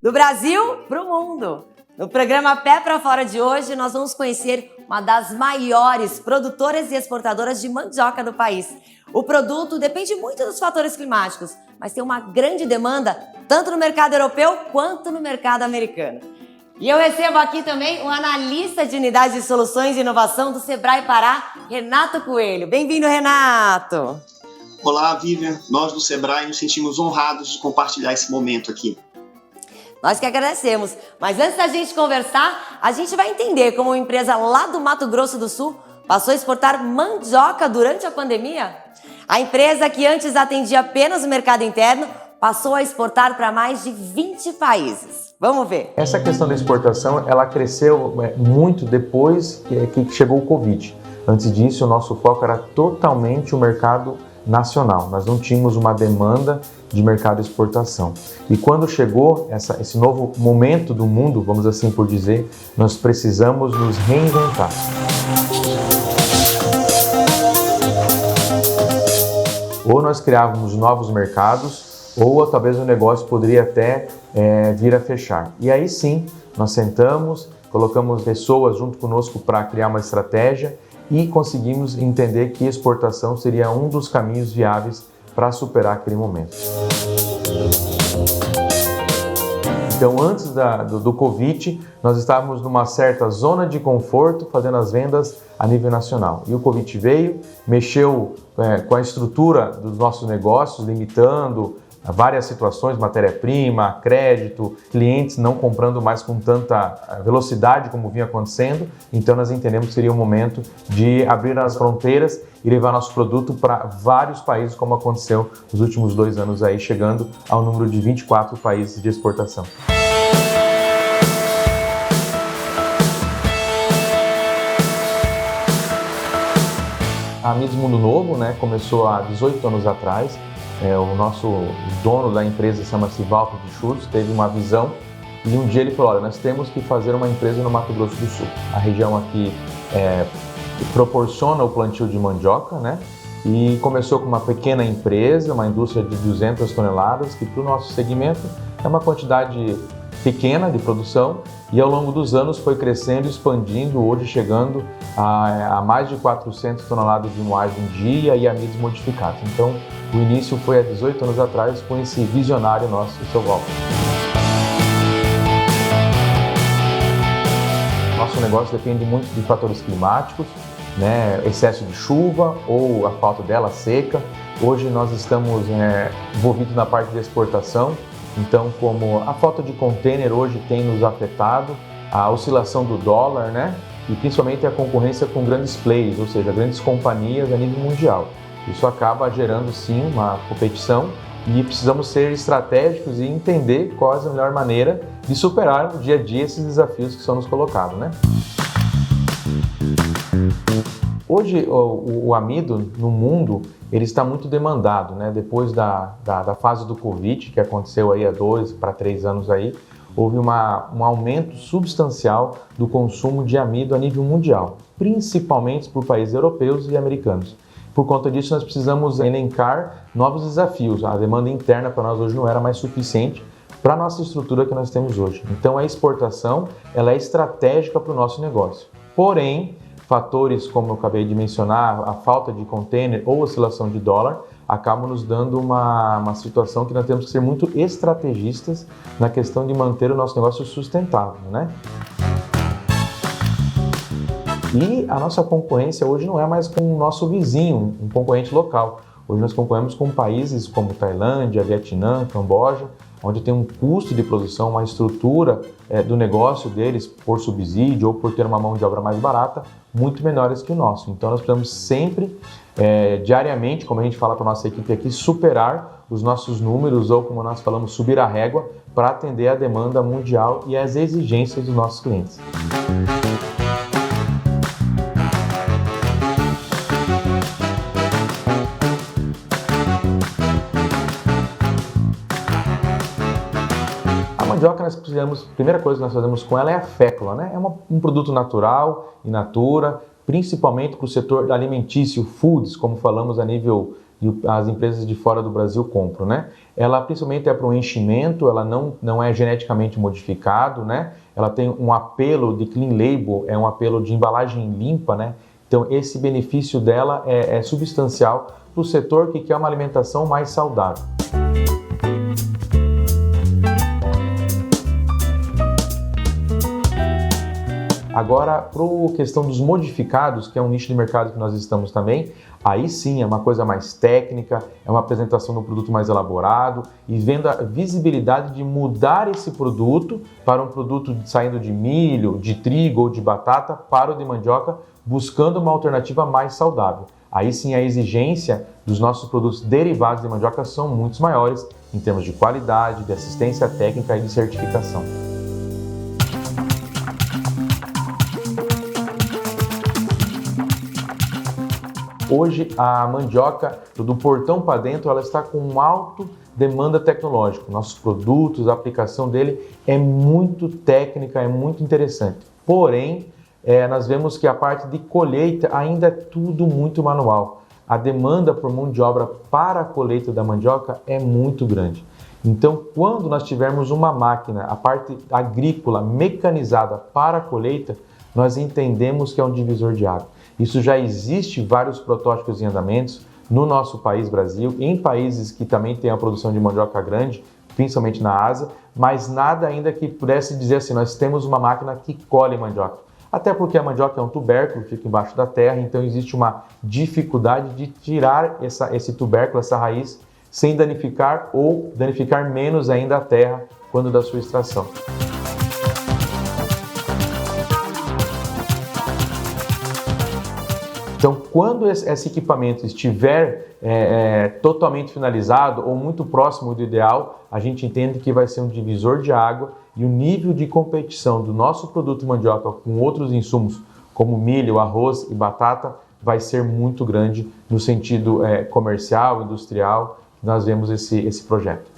Do Brasil para o mundo. No programa Pé para Fora de hoje, nós vamos conhecer uma das maiores produtoras e exportadoras de mandioca do país. O produto depende muito dos fatores climáticos, mas tem uma grande demanda tanto no mercado europeu quanto no mercado americano. E eu recebo aqui também o analista de unidade de soluções e inovação do Sebrae Pará, Renato Coelho. Bem-vindo, Renato! Olá, Vivian. Nós do Sebrae nos sentimos honrados de compartilhar esse momento aqui. Nós que agradecemos. Mas antes da gente conversar, a gente vai entender como uma empresa lá do Mato Grosso do Sul passou a exportar mandioca durante a pandemia. A empresa, que antes atendia apenas o mercado interno, passou a exportar para mais de 20 países. Vamos ver. Essa questão da exportação, ela cresceu muito depois que chegou o Covid. Antes disso, o nosso foco era totalmente o mercado nacional. Nós não tínhamos uma demanda de mercado de exportação. E quando chegou esse novo momento do mundo, vamos assim por dizer, nós precisamos nos reinventar. Ou nós criávamos novos mercados, ou talvez o negócio poderia até vir a fechar. E aí sim, nós sentamos, colocamos pessoas junto conosco para criar uma estratégia e conseguimos entender que exportação seria um dos caminhos viáveis para superar aquele momento. Então, antes do Covid, nós estávamos numa certa zona de conforto, fazendo as vendas a nível nacional. E o Covid veio, mexeu com a estrutura dos nossos negócios, limitando várias situações, matéria-prima, crédito, clientes não comprando mais com tanta velocidade como vinha acontecendo. Então nós entendemos que seria o momento de abrir as fronteiras e levar nosso produto para vários países, como aconteceu nos últimos 2 anos aí, chegando ao número de 24 países de exportação. A Amidos Mundo Novo, começou há 18 anos atrás. O nosso dono da empresa, chama-se Walter de Schultz, teve uma visão e um dia ele falou: olha, nós temos que fazer uma empresa no Mato Grosso do Sul. A região aqui proporciona o plantio de mandioca, e começou com uma pequena empresa, uma indústria de 200 toneladas, que para o nosso segmento é uma quantidade pequena de produção, e ao longo dos anos foi crescendo, expandindo, hoje chegando a mais de 400 toneladas de moagem dia e amidos modificados. Então, o início foi há 18 anos atrás com esse visionário nosso, o seu Walter. Nosso negócio depende muito de fatores climáticos, excesso de chuva ou a falta dela, seca. Hoje nós estamos envolvidos na parte de exportação. Então, como a falta de container hoje tem nos afetado, a oscilação do dólar, e principalmente a concorrência com grandes players, ou seja, grandes companhias a nível mundial. Isso acaba gerando, sim, uma competição e precisamos ser estratégicos e entender qual é a melhor maneira de superar no dia a dia esses desafios que são nos colocados, Hoje, o amido no mundo ele está muito demandado, Depois da fase do Covid, que aconteceu aí há 2 para 3 anos aí, houve um aumento substancial do consumo de amido a nível mundial, principalmente por países europeus e americanos. Por conta disso, nós precisamos elencar novos desafios. A demanda interna para nós hoje não era mais suficiente para a nossa estrutura que nós temos hoje. Então, a exportação ela é estratégica para o nosso negócio. Porém, fatores como eu acabei de mencionar, a falta de container ou oscilação de dólar, acabam nos dando uma situação que nós temos que ser muito estrategistas na questão de manter o nosso negócio sustentável, E a nossa concorrência hoje não é mais com o nosso vizinho, um concorrente local. Hoje nós concorremos com países como Tailândia, Vietnã, Camboja, onde tem um custo de produção, uma estrutura do negócio deles por subsídio ou por ter uma mão de obra mais barata, muito menores que o nosso. Então nós precisamos sempre, diariamente, como a gente fala para a nossa equipe aqui, superar os nossos números ou, como nós falamos, subir a régua para atender a demanda mundial e as exigências dos nossos clientes. A mandioca, a primeira coisa que nós fazemos com ela é a fécula, É um produto natural, in natura, principalmente para o setor alimentício, foods, como falamos a nível e as empresas de fora do Brasil compram, né? Ela principalmente é para o enchimento, ela não é geneticamente modificado, né? Ela tem um apelo de clean label, é um apelo de embalagem limpa, né? Então esse benefício dela é substancial para o setor que quer uma alimentação mais saudável. Agora, para a questão dos modificados, que é um nicho de mercado que nós estamos também, aí sim é uma coisa mais técnica, é uma apresentação do produto mais elaborado e vendo a visibilidade de mudar esse produto para um produto saindo de milho, de trigo ou de batata para o de mandioca, buscando uma alternativa mais saudável. Aí sim a exigência dos nossos produtos derivados de mandioca são muito maiores em termos de qualidade, de assistência técnica e de certificação. Hoje a mandioca, do portão para dentro, ela está com uma alta demanda tecnológica. Nossos produtos, a aplicação dele é muito técnica, é muito interessante. Porém, nós vemos que a parte de colheita ainda é tudo muito manual. A demanda por mão de obra para a colheita da mandioca é muito grande. Então, quando nós tivermos uma máquina, a parte agrícola mecanizada para a colheita, nós entendemos que é um divisor de água. Isso já existe vários protótipos em andamentos no nosso país, Brasil, em países que também têm a produção de mandioca grande, principalmente na Ásia, mas nada ainda que pudesse dizer assim, nós temos uma máquina que colhe mandioca. Até porque a mandioca é um tubérculo, fica embaixo da terra, então existe uma dificuldade de tirar esse tubérculo, essa raiz, sem danificar ou danificar menos ainda a terra quando da sua extração. Então, quando esse equipamento estiver totalmente finalizado ou muito próximo do ideal, a gente entende que vai ser um divisor de água e o nível de competição do nosso produto mandioca com outros insumos, como milho, arroz e batata, vai ser muito grande no sentido comercial, industrial. Nós vemos esse projeto.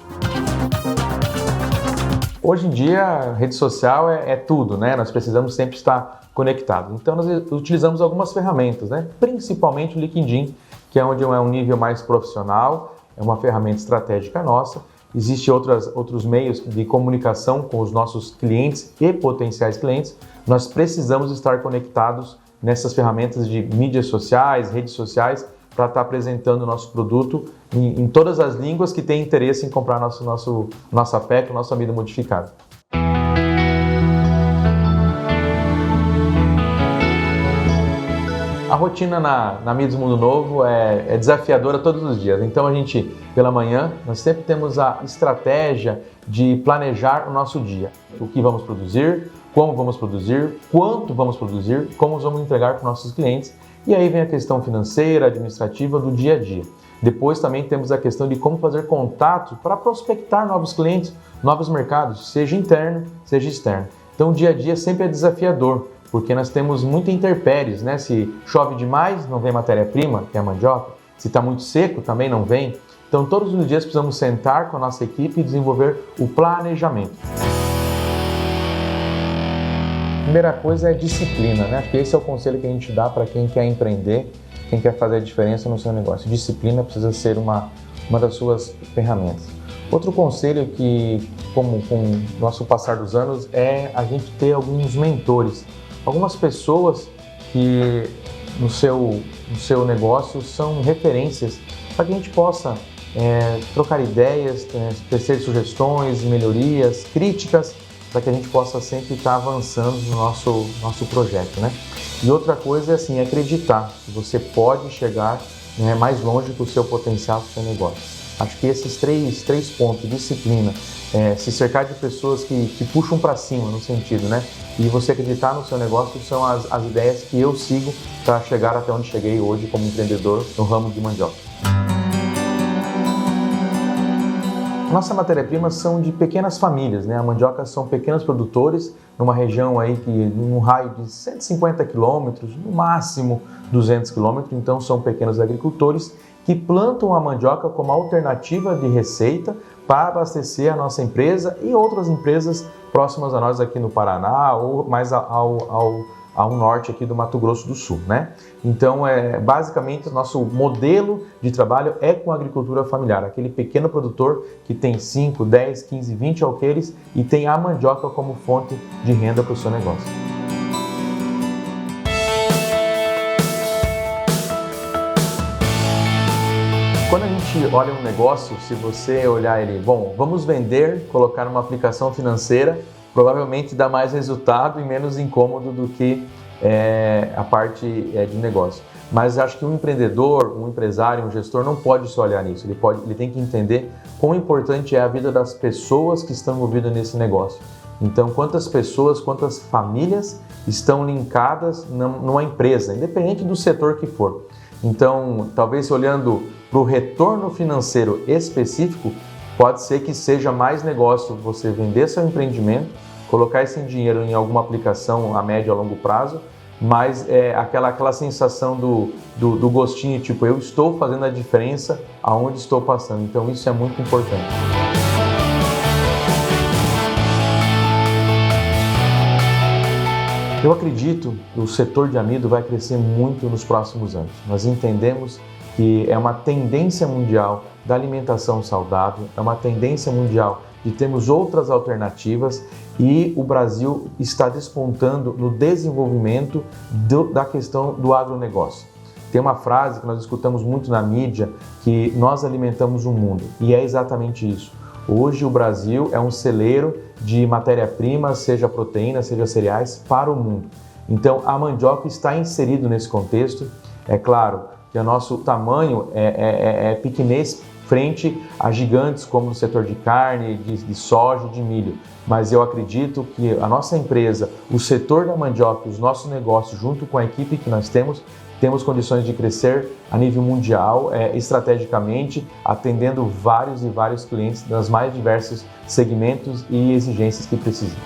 Hoje em dia, a rede social é tudo, né? Nós precisamos sempre estar conectados. Então, nós utilizamos algumas ferramentas, né? Principalmente o LinkedIn, que é onde é um nível mais profissional, é uma ferramenta estratégica nossa. Existem outros meios de comunicação com os nossos clientes e potenciais clientes. Nós precisamos estar conectados nessas ferramentas de mídias sociais, redes sociais, para estar apresentando o nosso produto em todas as línguas que têm interesse em comprar nossa PEC, o nosso amido modificado. A rotina na Amidos Mundo Novo é desafiadora todos os dias. Então a gente, pela manhã, nós sempre temos a estratégia de planejar o nosso dia. O que vamos produzir, como vamos produzir, quanto vamos produzir, como vamos entregar para os nossos clientes. E aí vem a questão financeira, administrativa do dia a dia. Depois também temos a questão de como fazer contato para prospectar novos clientes, novos mercados, seja interno, seja externo. Então o dia a dia sempre é desafiador, porque nós temos muita intempéries, né? Se chove demais, não vem matéria-prima, que é a mandioca. Se está muito seco, também não vem. Então todos os dias precisamos sentar com a nossa equipe e desenvolver o planejamento. Primeira coisa é disciplina, né? Acho que esse é o conselho que a gente dá para quem quer empreender, quem quer fazer a diferença no seu negócio. Disciplina precisa ser uma das suas ferramentas. Outro conselho que, com o nosso passar dos anos, é a gente ter alguns mentores, algumas pessoas que no seu negócio são referências para que a gente possa trocar ideias, tecer sugestões, melhorias, críticas, para que a gente possa sempre estar avançando no nosso projeto, né? E outra coisa é assim, acreditar que você pode chegar mais longe do seu potencial, do seu negócio. Acho que esses três pontos, disciplina, se cercar de pessoas que te puxam para cima no sentido, né? E você acreditar no seu negócio são as ideias que eu sigo para chegar até onde cheguei hoje como empreendedor no ramo de mandioca. Nossa matéria-prima são de pequenas famílias, né? A mandioca são pequenos produtores numa região aí que num raio de 150 quilômetros, no máximo 200 quilômetros, então são pequenos agricultores que plantam a mandioca como alternativa de receita para abastecer a nossa empresa e outras empresas próximas a nós aqui no Paraná ou mais ao ao norte aqui do Mato Grosso do Sul, né? Então, basicamente, o nosso modelo de trabalho é com a agricultura familiar, aquele pequeno produtor que tem 5, 10, 15, 20 alqueires e tem a mandioca como fonte de renda para o seu negócio. Quando a gente olha um negócio, se você olhar ele, bom, vamos vender, colocar numa aplicação financeira, provavelmente dá mais resultado e menos incômodo do que a parte de negócio. Mas acho que um empreendedor, um empresário, um gestor não pode só olhar nisso. Ele tem que entender quão importante é a vida das pessoas que estão envolvidas nesse negócio. Então, quantas pessoas, quantas famílias estão linkadas numa empresa, independente do setor que for. Então, talvez olhando para o retorno financeiro específico, pode ser que seja mais negócio você vender seu empreendimento, colocar esse dinheiro em alguma aplicação a médio e a longo prazo, mas aquela sensação do gostinho, tipo, eu estou fazendo a diferença aonde estou passando. Então isso é muito importante. Eu acredito que o setor de amido vai crescer muito nos próximos anos. Nós entendemos que é uma tendência mundial da alimentação saudável, é uma tendência mundial de termos outras alternativas e o Brasil está despontando no desenvolvimento da questão do agronegócio. Tem uma frase que nós escutamos muito na mídia, que nós alimentamos o mundo, e é exatamente isso. Hoje o Brasil é um celeiro de matéria-prima, seja proteína, seja cereais, para o mundo. Então a mandioca está inserido nesse contexto. É claro que o nosso tamanho é pequenez frente a gigantes como no setor de carne, de soja, de milho. Mas eu acredito que a nossa empresa, o setor da mandioca, os nossos negócios, junto com a equipe que nós temos condições de crescer a nível mundial, estrategicamente, atendendo vários e vários clientes dos mais diversos segmentos e exigências que precisam.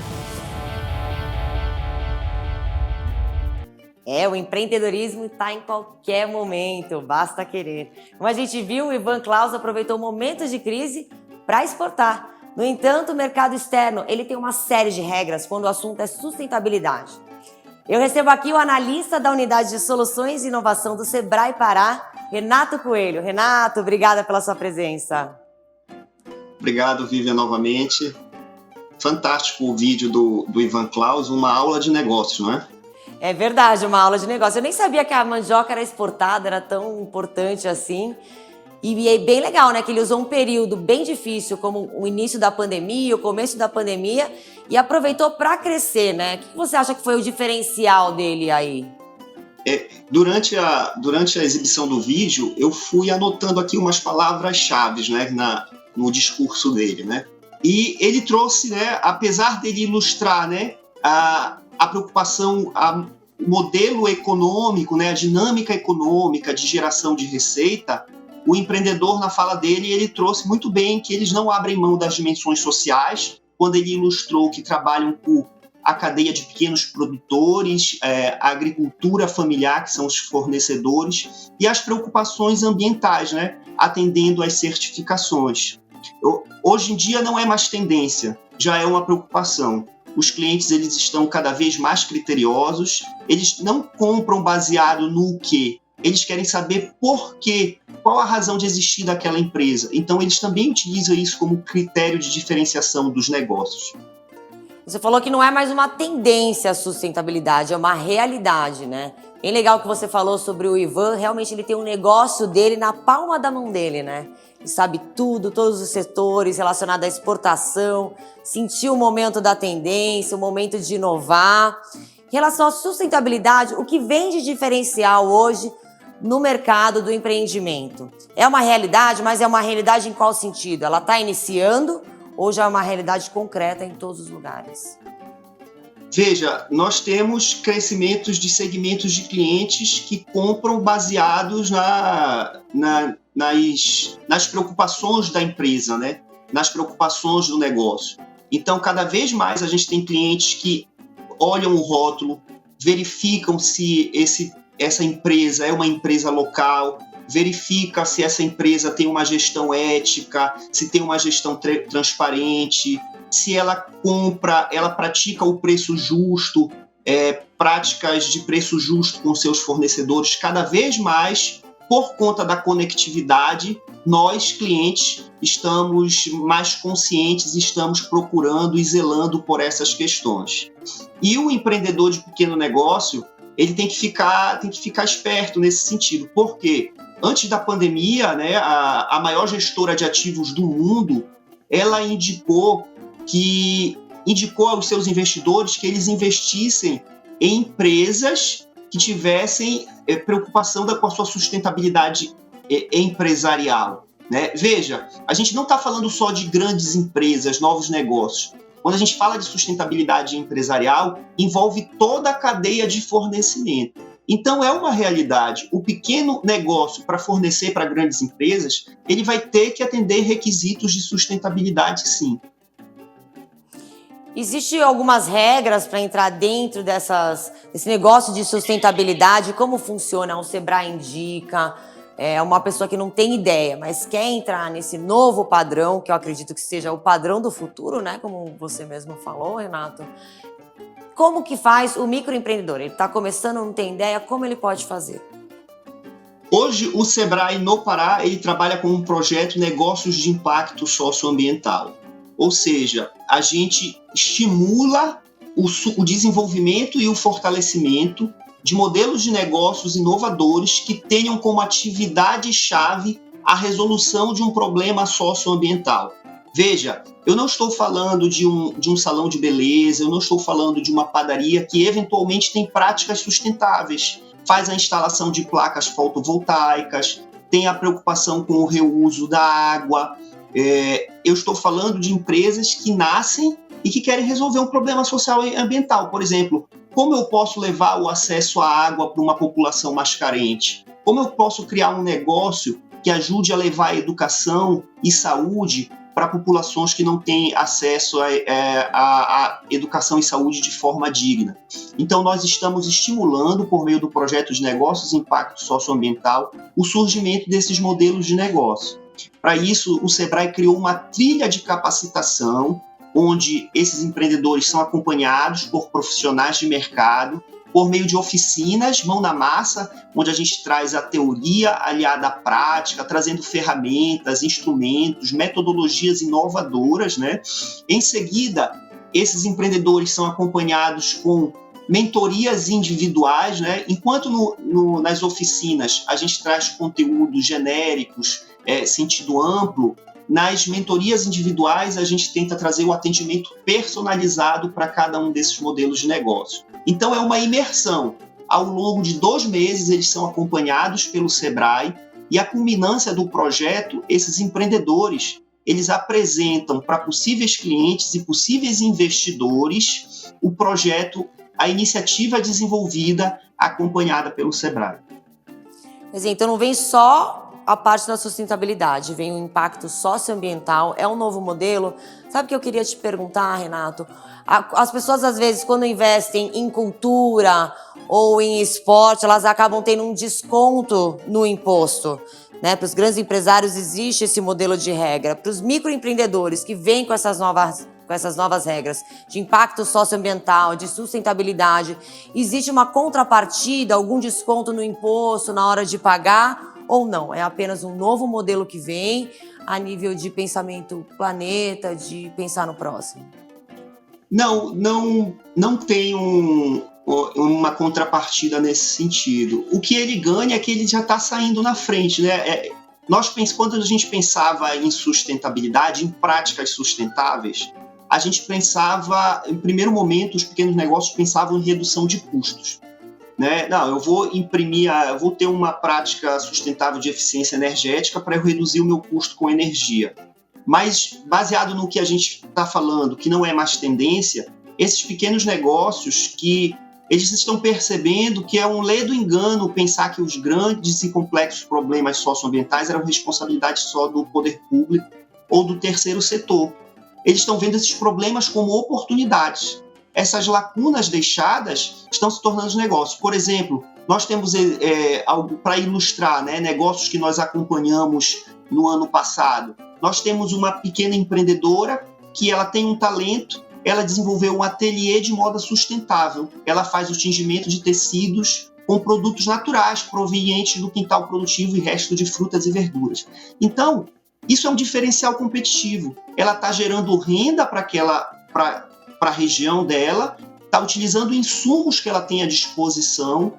O empreendedorismo está em qualquer momento, basta querer. Como a gente viu, o Ivan Claus aproveitou momentos de crise para exportar. No entanto, o mercado externo ele tem uma série de regras quando o assunto é sustentabilidade. Eu recebo aqui o analista da Unidade de Soluções e Inovação do Sebrae Pará, Renato Coelho. Renato, obrigada pela sua presença. Obrigado, Vivian, novamente. Fantástico o vídeo do Ivan Claus, uma aula de negócios, não é? É verdade, uma aula de negócio. Eu nem sabia que a mandioca era exportada, era tão importante assim. E é bem legal, né? Que ele usou um período bem difícil, como o início da pandemia, o começo da pandemia, e aproveitou para crescer, né? O que você acha que foi o diferencial dele aí? Durante a exibição do vídeo, eu fui anotando aqui umas palavras-chave, né, no discurso dele, né? E ele trouxe, né, apesar dele ilustrar, né, a preocupação, o modelo econômico, né, a dinâmica econômica de geração de receita, o empreendedor, na fala dele, ele trouxe muito bem que eles não abrem mão das dimensões sociais, quando ele ilustrou que trabalham por a cadeia de pequenos produtores, a agricultura familiar, que são os fornecedores, e as preocupações ambientais, né, atendendo às certificações. Hoje em dia não é mais tendência, já é uma preocupação. Os clientes eles estão cada vez mais criteriosos, eles não compram baseado no quê, eles querem saber por quê, qual a razão de existir daquela empresa. Então eles também utilizam isso como critério de diferenciação dos negócios. Você falou que não é mais uma tendência a sustentabilidade, é uma realidade, né? Bem legal que você falou sobre o Ivan, realmente ele tem um negócio dele na palma da mão dele, né? Ele sabe tudo, todos os setores relacionados à exportação, sentiu o momento da tendência, o momento de inovar. Em relação à sustentabilidade, o que vem de diferencial hoje no mercado do empreendimento? É uma realidade, mas é uma realidade em qual sentido? Ela está iniciando ou já é uma realidade concreta em todos os lugares? Veja, nós temos crescimentos de segmentos de clientes que compram baseados nas preocupações da empresa, né? Nas preocupações do negócio. Então, cada vez mais a gente tem clientes que olham o rótulo, verificam se essa empresa é uma empresa local, verifica se essa empresa tem uma gestão ética, se tem uma gestão transparente, se ela compra, ela pratica o preço justo práticas de preço justo com seus fornecedores. Cada vez mais, por conta da conectividade, nós, clientes, estamos mais conscientes, estamos procurando e zelando por essas questões. E o empreendedor de pequeno negócio, ele tem que ficar esperto nesse sentido. Por quê? Antes da pandemia, né, a maior gestora de ativos do mundo, ela indicou aos seus investidores que eles investissem em empresas que tivessem preocupação com a sua sustentabilidade empresarial. Né? Veja, a gente não está falando só de grandes empresas, novos negócios. Quando a gente fala de sustentabilidade empresarial, envolve toda a cadeia de fornecimento. Então, é uma realidade. O pequeno negócio, para fornecer para grandes empresas, ele vai ter que atender requisitos de sustentabilidade, sim. Existem algumas regras para entrar dentro desse negócio de sustentabilidade? Como funciona? O Sebrae indica, uma pessoa que não tem ideia, mas quer entrar nesse novo padrão, que eu acredito que seja o padrão do futuro, né? Como você mesmo falou, Renato. Como que faz o microempreendedor? Ele está começando, não tem ideia, como ele pode fazer? Hoje, o Sebrae no Pará, ele trabalha com um projeto Negócios de Impacto Socioambiental. Ou seja, a gente estimula o desenvolvimento e o fortalecimento de modelos de negócios inovadores que tenham como atividade-chave a resolução de um problema socioambiental. Veja, eu não estou falando de um salão de beleza, eu não estou falando de uma padaria que eventualmente tem práticas sustentáveis, faz a instalação de placas fotovoltaicas, tem a preocupação com o reuso da água. Eu estou falando de empresas que nascem e que querem resolver um problema social e ambiental. Por exemplo, como eu posso levar o acesso à água para uma população mais carente? Como eu posso criar um negócio que ajude a levar educação e saúde para populações que não têm acesso a educação e saúde de forma digna? Então, nós estamos estimulando, por meio do projeto de Negócios de Impacto Socioambiental, o surgimento desses modelos de negócio. Para isso, o Sebrae criou uma trilha de capacitação, onde esses empreendedores são acompanhados por profissionais de mercado, por meio de oficinas, mão na massa, onde a gente traz a teoria aliada à prática, trazendo ferramentas, instrumentos, metodologias inovadoras, né? Em seguida, esses empreendedores são acompanhados com mentorias individuais, né? Enquanto nas oficinas a gente traz conteúdos genéricos, sentido amplo, nas mentorias individuais a gente tenta trazer o atendimento personalizado para cada um desses modelos de negócio. Então é uma imersão. Ao longo de 2 meses eles são acompanhados pelo Sebrae e a culminância do projeto, esses empreendedores, eles apresentam para possíveis clientes e possíveis investidores o projeto, a iniciativa desenvolvida, acompanhada pelo Sebrae. Então não vem só a parte da sustentabilidade, vem o impacto socioambiental, é um novo modelo. Sabe o que eu queria te perguntar, Renato? As pessoas, às vezes, quando investem em cultura ou em esporte, elas acabam tendo um desconto no imposto. Né? Para os grandes empresários existe esse modelo de regra. Para os microempreendedores que vêm com essas novas regras de impacto socioambiental, de sustentabilidade, existe uma contrapartida, algum desconto no imposto na hora de pagar? Ou não? É apenas um novo modelo que vem a nível de pensamento planeta, de pensar no próximo? Não tem uma contrapartida nesse sentido. O que ele ganha é que ele já está saindo na frente, né? Quando a gente pensava em sustentabilidade, em práticas sustentáveis, a gente pensava, em primeiro momento, os pequenos negócios pensavam em redução de custos. Né? Não, eu vou ter uma prática sustentável de eficiência energética para eu reduzir o meu custo com energia. Mas, baseado no que a gente está falando, que não é mais tendência, esses pequenos negócios que eles estão percebendo que é um ledo engano pensar que os grandes e complexos problemas socioambientais eram responsabilidade só do poder público ou do terceiro setor. Eles estão vendo esses problemas como oportunidades. Essas lacunas deixadas estão se tornando negócios. Por exemplo, nós temos algo para ilustrar, né, negócios que nós acompanhamos no ano passado. Nós temos uma pequena empreendedora que ela tem um talento ela desenvolveu um ateliê de moda sustentável. Ela faz o tingimento de tecidos com produtos naturais provenientes do quintal produtivo e resto de frutas e verduras. Então, isso é um diferencial competitivo. Ela está gerando renda para a região dela, está utilizando insumos que ela tem à disposição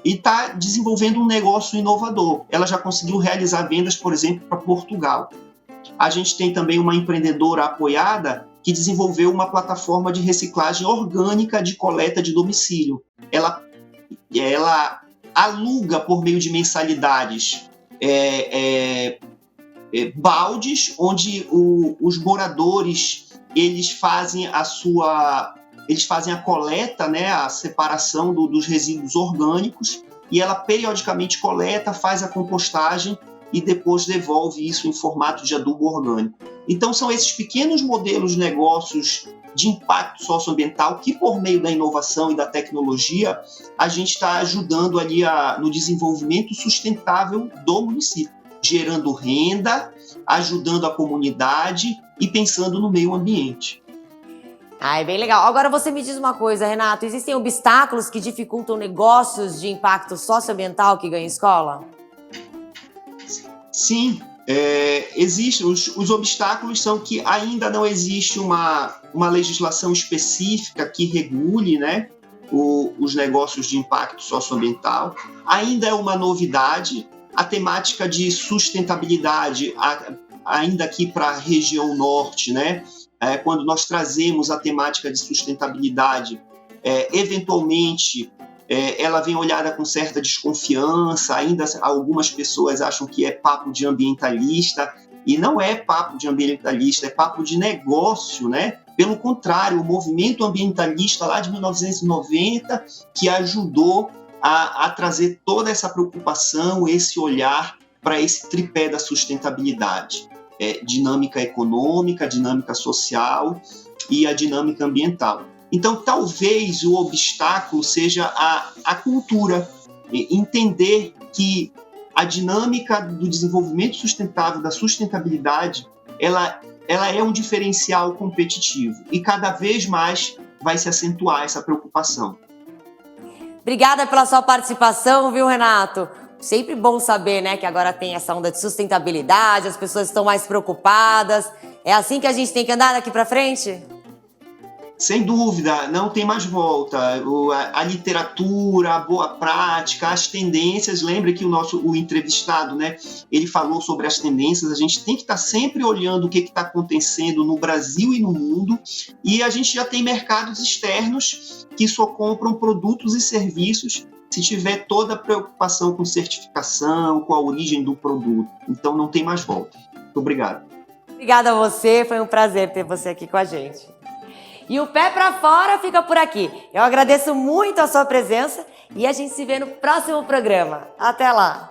e está desenvolvendo um negócio inovador. Ela já conseguiu realizar vendas, por exemplo, para Portugal. A gente tem também uma empreendedora apoiada que desenvolveu uma plataforma de reciclagem orgânica de coleta de domicílio. Ela aluga por meio de mensalidades baldes, onde os moradores eles fazem a coleta, né, a separação dos resíduos orgânicos, e ela periodicamente coleta, faz a compostagem e depois devolve isso em formato de adubo orgânico. Então são esses pequenos modelos de negócios de impacto socioambiental que, por meio da inovação e da tecnologia, a gente está ajudando ali no desenvolvimento sustentável do município, gerando renda, ajudando a comunidade e pensando no meio ambiente. É bem legal. Agora você me diz uma coisa, Renato, existem obstáculos que dificultam negócios de impacto socioambiental que ganham escola? Sim, existem. Os obstáculos são que ainda não existe uma legislação específica que regule, né, os negócios de impacto socioambiental. Ainda é uma novidade. A temática de sustentabilidade, ainda aqui para a região norte, né, quando nós trazemos a temática de sustentabilidade, eventualmente ela vem olhada com certa desconfiança, ainda algumas pessoas acham que é papo de ambientalista, e não é papo de ambientalista, é papo de negócio, né? Pelo contrário, o movimento ambientalista lá de 1990 que ajudou a trazer toda essa preocupação, esse olhar para esse tripé da sustentabilidade. Dinâmica econômica, dinâmica social e a dinâmica ambiental. Então, talvez o obstáculo seja a cultura, entender que a dinâmica do desenvolvimento sustentável, da sustentabilidade, ela é um diferencial competitivo e cada vez mais vai se acentuar essa preocupação. Obrigada pela sua participação, viu, Renato? Sempre bom saber, né, que agora tem essa onda de sustentabilidade, as pessoas estão mais preocupadas. É assim que a gente tem que andar daqui para frente? Sem dúvida, não tem mais volta. A literatura, a boa prática, as tendências. Lembra que o entrevistado, né, ele falou sobre as tendências. A gente tem que estar sempre olhando o que está acontecendo no Brasil e no mundo. E a gente já tem mercados externos que só compram produtos e serviços se tiver toda a preocupação com certificação, com a origem do produto. Então não tem mais volta. Muito obrigado. Obrigada a você, foi um prazer ter você aqui com a gente. E o Pé Pra Fora fica por aqui. Eu agradeço muito a sua presença e a gente se vê no próximo programa. Até lá!